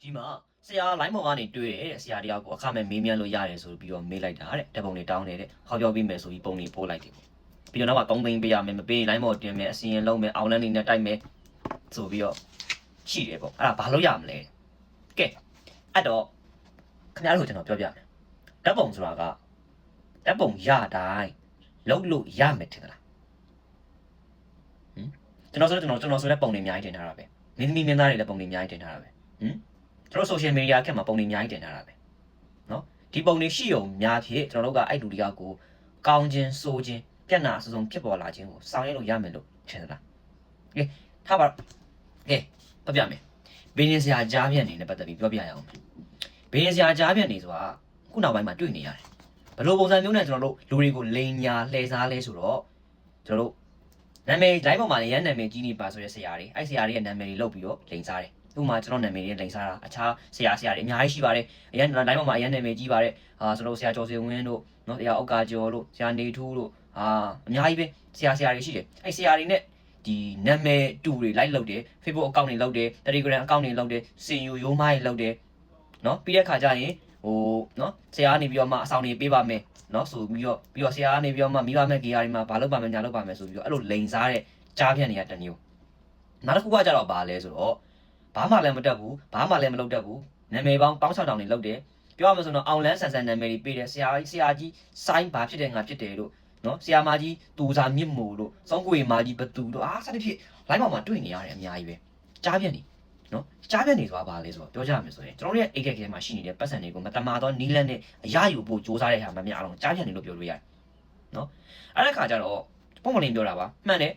ဒီမှာဆရာလိုင်းမော်ကနေတွေ့တယ်ဆရာတယောက်ကိုအခမဲ့မေးမြန်းလို့ရတယ်ဆိုပြီးတော့မေးလိုက်တာတဲ့ဓာတ်ပုံတွေတောင်းတယ်တဲ့ဟောပြောပြီးမယ်ဆိုပြီးပုံတွေပို့လိုက်တယ်ပြီးတော့နောက်က3သိန်းပေးရမယ်မပေးရင်လိုင်းမော်တင်မယ်အစီရင်လုံးမယ်အောင်လန်းနေနဲ့တိုက်မယ်ဆိုပြီးတော့ရှိတယ်ပေါ့အဲ့ဒါဘာလို့ရမလဲကဲအဲ့တော့ခင်ဗျားတို့ကျွန်တော်ပြောပြမယ်ဓာတ်ပုံဆိုတာကဓာတ်ပုံရတိုင်းလုံးလို့ရမယ်ထင်သလားကျွန်တော်ဆိုတဲ့ပုံတွေအများကြီးတင်ထားတာပဲမင်းသမီးမင်းသားတွေလည်းပုံတွေအများကြီးတင်ထားတာပဲကျွန်တော် social media ခက်မှာပုံတွေအများကြီးတင်ထားတာပဲเนาะဒီပုံတွေရှိုံများဖြစ်ကျွန်တော်တို့ကအဲ့လူတယောက်ကိုကောင်းခြင်းစိုးခြင်းပြက်နာစုံဖြစ်ပေါ်လာခြင်းကိုဆောင်ရွက်လို့ရမယ်လို့ထင်သလားကဲထားပါကဲပြောပြမယ်ဘင်းရင်စရာကြားပြက်နေနဲ့ပတ်သက်ပြီးပြောပြရအောင်ဘင်းရင်စရာကြားပြက်နေဆိုတာခုနောက်ပိုင်းမှာတွေ့နေရတယ်ဘယ်လိုပုံစံမျိုးနဲ့ကျွန်တော်တို့လူတွေကိုလိန်ညာလှည့်စားလဲဆိုတော့ကျွန်တော်တို့နာမည်တိုင်းပေါ်မှာလည်းရန်နာမည်ကြီးနေပါဆိုတဲ့ဆရာတွေအဲ့ဆရာတွေရဲ့နာမည်တွေလောက်ပြီးတော့လိန်စားတယ်ဥပမာကျွန်တော်နာမည်တွေလိန်စားတာအခြားဆရာတွေအများကြီးရှိပါတယ်အရန်တိုင်းပေါ်မှာအရန်နာမည်ကြီးပါတယ်ကျွန်တော်ဆရာကျော်စေဝင်းတို့နော်ဆရာအောက်ကာကျော်တို့ဆရာနေထူးတို့အများကြီးပဲဆရာတွေရှိတယ်အဲ့ဆရာတွေနဲ့ဒီနာမည်တူတွေလိုက်လုပ်တယ် Facebook account တွေလုပ်တယ် Telegram account တွေလုပ်တယ်စင်ယူရိုးမားတွေလုပ်တယ်နော်ပြီးတဲ့ခါကျရင်နော်ဆရာကနေပြီးတော့မှအဆောင်တွေပေးပါမယ်နော်ဆိုပြီးတော့ဆရာကနေပြီးတော့မှမိဘမဲ့ကေယာတွေမှာဘာလုပ်ပါမယ်ညာလုပ်ပါမယ်ဆိုပြီးတော့အဲ့လိုလိန်စားတဲ့ကြားဖြန့်တွေကတမျိုးနောက်တစ်ခုကကြတော့ဘာလဲဆိုတော့ဘာမှလည်းမတက်ဘူးဘာမှလည်းမလုပ်တတ်ဘူးနာမည်ပေါင်း1600တွေလုပ်တယ်ပြောရမှာဆိုတော့အောင်လန်းဆန်နာမည်တွေပေးတယ်ဆရာကြီးဆိုင်းဘာဖြစ်တယ်ငါဖြစ်တယ်လို့နော်ဆရာမကြီးတူစာမြင့်မို့လို့စောင်းကိုရီမကြီးဘသူတို့စသဖြင့် live ပေါ်မှာတွေ့နေရတယ်အများကြီးပဲကြားပြက်နေနော်ကြားပြက်နေဆိုတာဘာလဲဆိုတော့ပြောကြရမယ်ဆိုရင်ကျွန်တော်တို့ရဲ့အိတ်ကက်ထဲမှာရှိနေတဲ့ပတ်စံတွေကိုမတမာတော့နီးလန်းနဲ့အရယူဖို့စ조사တဲ့ဟာမှများအောင်ကြားပြက်နေလို့ပြောလို့ရတယ်နော်အဲ့ဒါခါကျတော့ပုံမလင်းပြောတာပါမှန်တယ်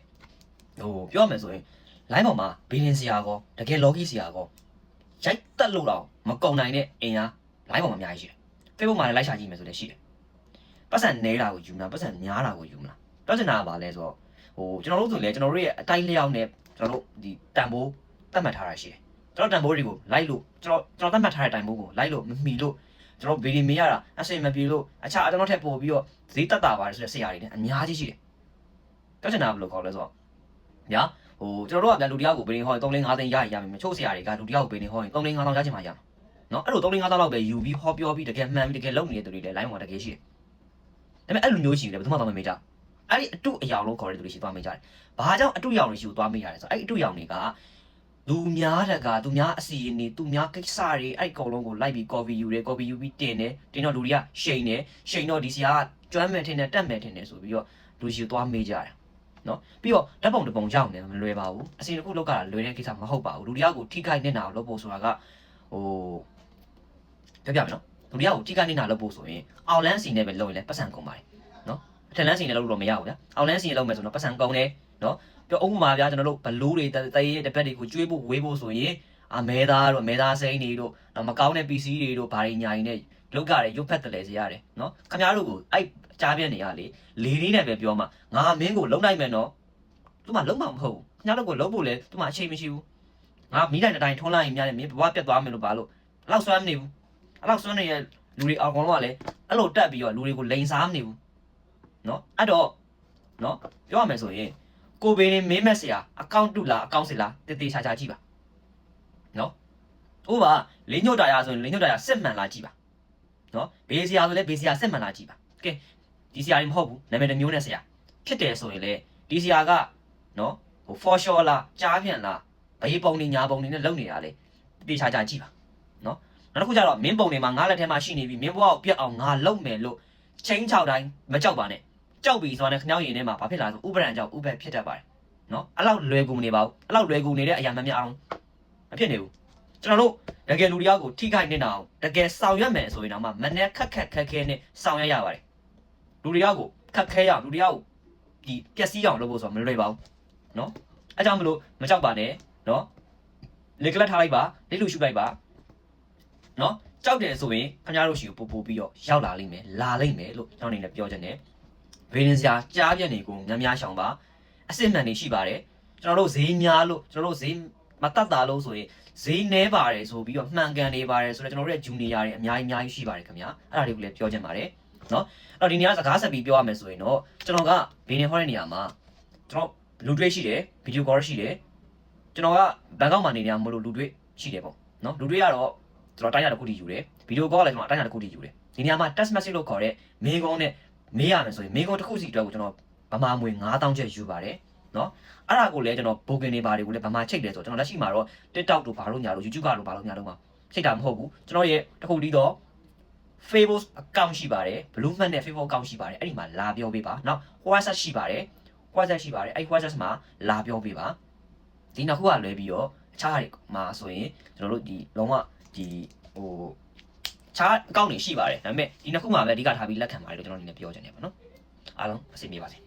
ပြောရမယ်ဆိုရင် live ပေါ်မှာဘီလင်ဆရာကောတကယ် logi ဆရာကောရိုက်တက်လို့တော့မကုံနိုင်တဲ့အင်အား live ပေါ်မှာအများကြီးရှိတယ် Facebook မှာလည်းလိုက်ရှာကြည့်မယ်ဆိုလည်းရှိတယ်ပတ်စံနေတာကိုယူမလားပတ်စံများတာကိုယူမလားပြောချင်တာကဘာလဲဆိုတော့ကျွန်တော်တို့ဆိုလေကျွန်တော်တို့ရဲ့အတိုင်းလျောက်နဲ့ကျွန်တော်တို့ဒီတန်ဖိုးသတ်မှတ်ထားတာရှိတယ်ကျွန်တော်တန်ဖိုးတွေကိုလိုက်လို့ကျွန်တော်သတ်မှတ်ထားတဲ့တန်ဖိုးကိုလိုက်လို့မမီလို့ကျွန်တော်ဗီဒီမေးရတာအဆင်မပြေလို့အခြားကျွန်တော်ထက်ပို့ပြီးတော့ဈေးတက်တာပါတယ်ဆိုတဲ့ဆရာတွေလည်းအများကြီးရှိတယ်ပြောချင်တာဘယ်လိုခေါ်လဲဆိုတော့ညာကျွန်တော်တို့ကပြန်လူတယောက်ကိုဗီဒီဟောရင်3-5သိန်းရရမယ်ချို့ဆရာတွေကလူတယောက်ကိုဗီဒီဟောရင်3-5တောင်ရချင်မှရမှာနော်အဲ့လို3-5တောင်လောက်ပဲယူပြီးဟောပြောပြီးတကယ်မှန်ပြီးတကယ်လုပ်နေတဲ့သူတွေလည်း line မှာတကယ်ရှိတယ်ဒါပေမဲ့အဲ့လိုမျိုးရှိတယ်ဘယ်သူမှတော့မမေးကြအဲ့ဒီအတုအယောင်လို့ခေါ်တဲ့သူတွေရှိသွားမေးကြတယ်ဘာကြောင့်အတုအယောင်တွေရှိသွားမေးရတယ်ဆိုတော့အဲ့ဒီအတုအယောင်တွေကသူများတကသူများအစီရင်နေသူများကိစ္စတွေအဲ့အကုန်လုံးကိုလိုက်ပြီး copy ယူတယ် copy ယူပြီးတင်တော့လူတွေကရှိန်တော့ဒီဆရာကကျွမ်းမယ်ထင်တယ်တက်မယ်ထင်တယ်ဆိုပြီးတော့လူရှိသွားမေးကြတယ်နော်ပြီးတော့ဓာတ်ပုံတစ်ပုံရောက်နေမလွယ်ပါဘူးအစီတစ်ခုလောက်ကလွယ်တဲ့ကိစ္စမဟုတ်ပါဘူးလူတယောက်ကိုထိခိုက်နေတာကိုလုပ်ဖို့ဆိုတာကပြောပြမယ်နော်လူတယောက်ကိုထိခိုက်နေတာလုပ်ဖို့ဆိုရင်အောင်လန်းစီနဲ့ပဲလုပ်ရင်လည်းပတ်စံကုန်ပါတယ်နော်အထက်လန်းစီနဲ့လုပ်လို့မရဘူးဗျာအောင်လန်းစီနဲ့လုပ်မယ်ဆိုတော့ပတ်စံကုန်တယ်နော်ပြောဥပမာဗျာကျွန်တော်တို့ဘလူးတွေတရေတပတ်တွေကိုကျွေးဖို့ဝေးဖို့ဆိုရင်မဲသားတို့မဲသားစိမ်းတွေတို့မကောင်းတဲ့ PC တွေတို့ဘာတွေညာရင်နဲ့လောက်ကြတယ်ရုပ်ဖက်တလဲစေရတယ်နော်ခင်ဗျားတို့ကိုအဲ့ကြားပြက်နေရလေလေးလေးနဲ့ပဲပြောမှငါမင်းကိုလုံနိုင်မယ်နော်သူမှလုံမှာမဟုတ်ဘူးခင်ဗျားတို့ကိုလုံဖို့လဲသူမှအချိန်မရှိဘူးငါမိတိုင်းတိုင်းထုံးလိုက်ရင်များတယ်မင်းဘဝပြတ်သွားမယ်လို့ဘာလို့အဲ့လောက်စွမ်းမနေဘူးအဲ့လောက်စွမ်းနေတဲ့လူတွေအကောင်လုံးကလည်းအဲ့လိုတက်ပြီးတော့လူတွေကိုလိန်စားမနေဘူးနော်အဲ့တော့နော်ပြောရမယ်ဆိုရင်ကိုဘေးနေမင်းမက်ဆရာအကောင့်တူလားအကောင့်စစ်လားတည်တည်ချာချာကြည့်ပါနော်ဥပမာလေးညွတ်တာရဆိုရင်လေးညွတ်တာရစစ်မှန်လားကြည့်ပါနော်ဘေးဆရာဆိုလဲဘေးဆရာစစ်မှန်လားကြည့်ပါကဲဒီဆရာကြီးမဟုတ်ဘူးနာမည်တစ်မျိုးနဲ့ဆရာဖြစ်တယ်ဆိုရင်လေဒီဆရာကနော်for sure လားကြားပြန်လားဘေးပုံနေညာပုံနေနဲ့လုံနေတာလေတည်ချာချာကြည့်ပါနော်နောက်တစ်ခုကျတော့မင်းပုံတွေမှာငါလက်ထဲမှာရှိနေပြီမင်းဘဝကိုပြတ်အောင်ငါလုံမယ်လို့ချင်း6တိုင်းမကြောက်ပါနဲ့ကြောက်ပြီဆိုတော့ခဏရင်ထဲမှာဘာဖြစ်လာဆိုဥပဒံကြောင့်ဥပ္ပဖြစ်တတ်ပါတယ်နော်အဲ့လောက်လွယ်ကူမနေပါဘူးအဲ့လောက်လွယ်ကူနေတဲ့အရာမှမများအောင်မဖြစ်နေဘူးကျွန်တော်တို့တကယ်လူတယောက်ကိုထိခိုက်နေတာအောင်တကယ်ဆောင်ရွက်မယ်ဆိုရင်တော့မှမနဲ့ခက်ခဲနဲ့ဆောင်ရွက်ရပါတယ်လူတယောက်ကိုခက်ခဲရအောင်လူတယောက်ကိုဒီပျက်စီးအောင်လုပ်ဖို့ဆိုတော့မလွယ်ပါဘူးနော်အဲကြောင့်မလို့မကြောက်ပါနဲ့နော်လေကလတ်ထားလိုက်ပါလက်လူရှုလိုက်ပါနော်ကြောက်တယ်ဆိုရင်ခင်ဗျားတို့ရှိကိုပို့ပြီးတော့ရောက်လာလိမ့်မယ်လာလိမ့်မယ်လို့ကျွန်တော်အနေနဲ့ပြောချင်တယ်ဗေဒင်စရာကြားပြက်နေကိုများရှောင်ပါအစစ်မှန်နေရှိပါတယ်ကျွန်တော်တို့ဈေးများလို့ကျွန်တော်တို့ဈေးမတတ်တာလို့ဆိုရင်ဈေးနှဲပါတယ်ဆိုပြီးတော့မှန်ကန်နေပါတယ်ဆိုတော့ကျွန်တော်တို့ရဲ့ဂျူနီယာတွေအများကြီးရှိပါတယ်ခင်ဗျာအဲ့ဒါတွေကိုလည်းပြောချင်ပါတယ်နော်အဲ့တော့ဒီနေရာစကားဆက်ပြီးပြောရမယ်ဆိုရင်တော့ကျွန်တော်ကဘီနေဟောတဲ့နေရာမှာကျွန်တော်လူတွေ့ရှိတယ်ဗီဒီယိုကောရှိတယ်ကျွန်တော်ကဘန်ကောက်မှာနေနေရမလို့လူတွေ့ရှိတယ်ပေါ့ နော်လူတွေကတော့ကျွန်တော်တိုင်းရတစ်ခုတည်းယူတယ်ဗီဒီယိုကောလည်းကျွန်တော်တိုင်းရတစ်ခုတည်းယူတယ်ဒီနေရာမှာ text message လို့ခေါ်တဲ့မေးခွန်းနဲ့မေးရမယ်ဆိုရင်မေးခွန်းတစ်ခုစီအတွက်ကိုကျွန်တော်ဗမာငွေ9000ကျပ်ယူပါတယ်နော်အဲ့ဒါကိုလည်းကျွန်တော် booking တွေပါတယ်ကိုလည်းဗမာချိတ်တယ်ဆိုတော့ကျွန်တော်လက်ရှိမှာတော့ TikTok တို့ဘာလို့ညာလို့ YouTube ကလို့ဘာလို့ညာလို့မှာချိတ်တာမဟုတ်ဘူးကျွန်တော်ရဲ့တစ်ခုတည်းတော့ Facebook account ရှိပါတယ် Blue Man နဲ့ Facebook account ရှိပါတယ်အဲ့ဒီမှာလာပြောပေးပါနောက် WhatsApp ရှိပါတယ် WhatsApp ရှိပါတယ်အဲ့ WhatsApp မှာလာပြောပေးပါဒီနှစ်ခုကလွဲပြီးတော့အခြားတွေမှာဆိုရင်ကျွန်တော်တို့ဒီလုံးဝဒီဟိုခြားအကောင့်တွေရှိပါတယ်ဒါပေမဲ့ဒီနှစ်ခုမှာပဲအဓိကထားပြီးလက်ခံပါတယ်လို့ကျွန်တော်ဒီနေ့ပြောချင်တယ်ပေါ့နော်အားလုံးအဆင်ပြေပါစေ